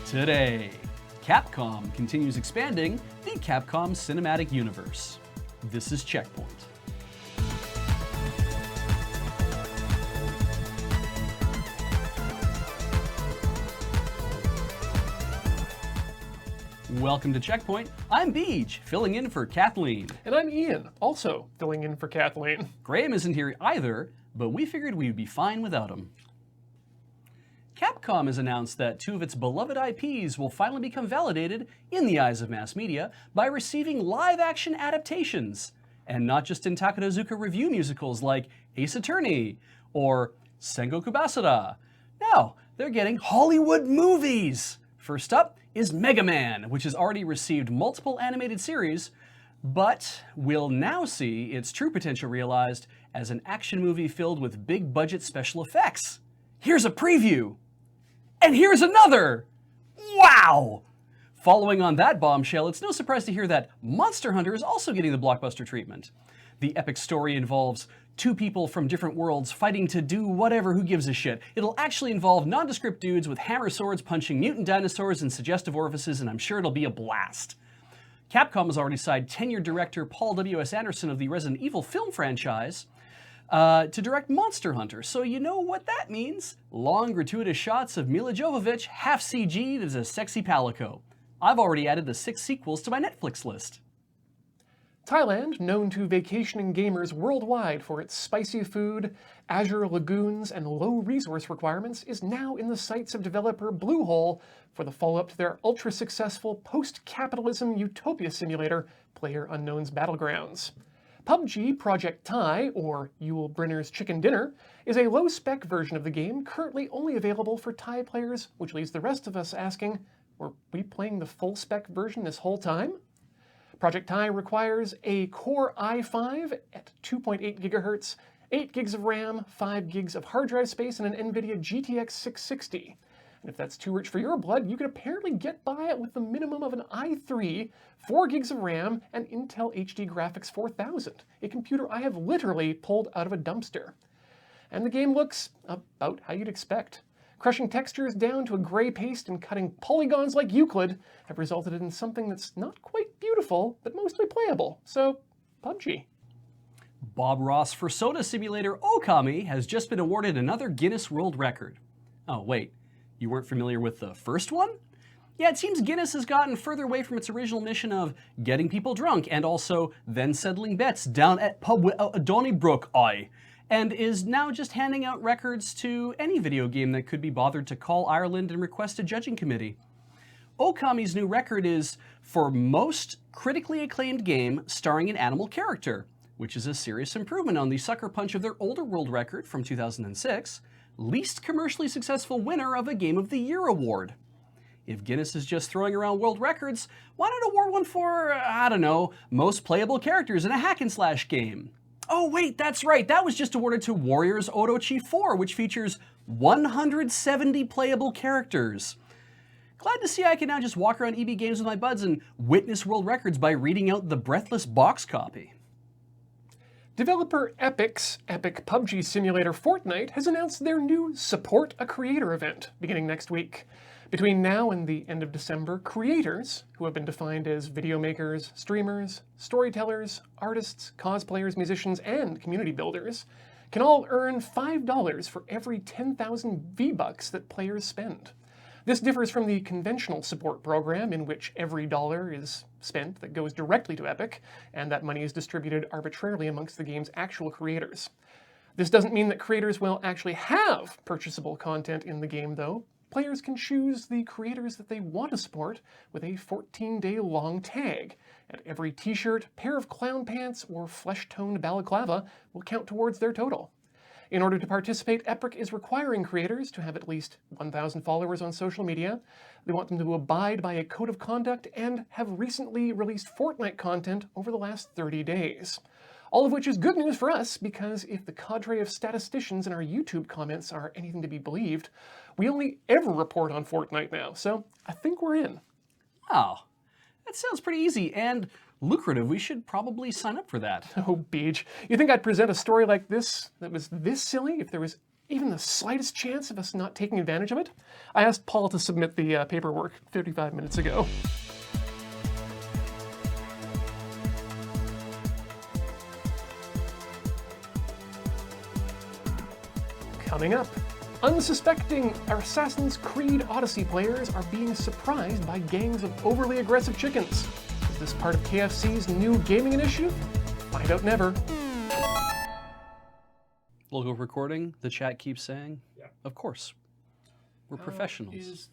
Today, Capcom continues expanding the Capcom cinematic universe. This is CheckPoint. Welcome to CheckPoint. I'm Beej, filling in for Kathleen. And I'm Ian, also filling in for Kathleen. Graham isn't here either, but we figured we'd be fine without him. Capcom has announced that two of its beloved IPs will finally become validated in the eyes of mass media by receiving live-action adaptations, and not just in Takarazuka review musicals like Ace Attorney or Sengoku Basara. No, they're getting Hollywood movies! First up is Mega Man, which has already received multiple animated series, but will now see its true potential realized as an action movie filled with big-budget special effects. Here's a preview! And here's another! Wow! Following on that bombshell, it's no surprise to hear that Monster Hunter is also getting the blockbuster treatment. The epic story involves two people from different worlds fighting to do whatever, who gives a shit. It'll actually involve nondescript dudes with hammer swords punching mutant dinosaurs in suggestive orifices, and I'm sure it'll be a blast. Capcom has already signed tenured director Paul W.S. Anderson of the Resident Evil film franchise to direct Monster Hunter, so you know what that means. Long, gratuitous shots of Mila Jovovich, half CG'd as a sexy palico. I've already added the 6 sequels to my Netflix list. Thailand, known to vacationing gamers worldwide for its spicy food, azure lagoons, and low resource requirements, is now in the sights of developer Bluehole for the follow-up to their ultra-successful post-capitalism utopia simulator, PlayerUnknown's Battlegrounds. PUBG Project Thai, or Yul Brynner's Chicken Dinner, is a low-spec version of the game currently only available for Thai players, which leaves the rest of us asking, were we playing the full-spec version this whole time? Project Thai requires a Core i5 at 2.8 GHz, 8 gigs of RAM, 5 gigs of hard drive space, and an NVIDIA GTX 660. And if that's too rich for your blood, you can apparently get by it with the minimum of an i3, 4 gigs of RAM, and Intel HD Graphics 4000, a computer I have literally pulled out of a dumpster. And the game looks about how you'd expect. Crushing textures down to a gray paste and cutting polygons like Euclid have resulted in something that's not quite beautiful, but mostly playable. So, PUBG. Bob Ross for Soda Simulator Okami has just been awarded another Guinness World Record. Oh wait, you weren't familiar with the first one? Yeah, it seems Guinness has gotten further away from its original mission of getting people drunk and also then settling bets down at pub with Donnybrook Eye, and is now just handing out records to any video game that could be bothered to call Ireland and request a judging committee. Okami's new record is for most critically acclaimed game starring an animal character, which is a serious improvement on the sucker punch of their older world record from 2006, least commercially successful winner of a Game of the Year award. If Guinness is just throwing around world records, why not award one for, I don't know, most playable characters in a hack-and-slash game? Oh wait, that's right, that was just awarded to Warriors Orochi 4, which features 170 playable characters. Glad to see I can now just walk around EB Games with my buds and witness world records by reading out the breathless box copy. Developer Epic's epic PUBG simulator Fortnite has announced their new Support a Creator event beginning next week. Between now and the end of December, creators, who have been defined as video makers, streamers, storytellers, artists, cosplayers, musicians, and community builders, can all earn $5 for every 10,000 V-Bucks that players spend. This differs from the conventional support program in which every dollar is spent that goes directly to Epic, and that money is distributed arbitrarily amongst the game's actual creators. This doesn't mean that creators will actually have purchasable content in the game, though. Players can choose the creators that they want to support with a 14-day long tag, and every t-shirt, pair of clown pants, or flesh-toned balaclava will count towards their total. In order to participate, Epic is requiring creators to have at least 1,000 followers on social media. They want them to abide by a code of conduct and have recently released Fortnite content over the last 30 days. All of which is good news for us, because if the cadre of statisticians in our YouTube comments are anything to be believed, we only ever report on Fortnite now, so I think we're in. Oh, that sounds pretty easy and lucrative. We should probably sign up for that. Oh, Beej, you think I'd present a story like this that was this silly if there was even the slightest chance of us not taking advantage of it? I asked Paul to submit the paperwork 35 minutes ago. Coming up, unsuspecting Assassin's Creed Odyssey players are being surprised by gangs of overly aggressive chickens. Is this part of KFC's new gaming initiative? Find out never. Local recording, the chat keeps saying, Yeah. of course. We're professionals.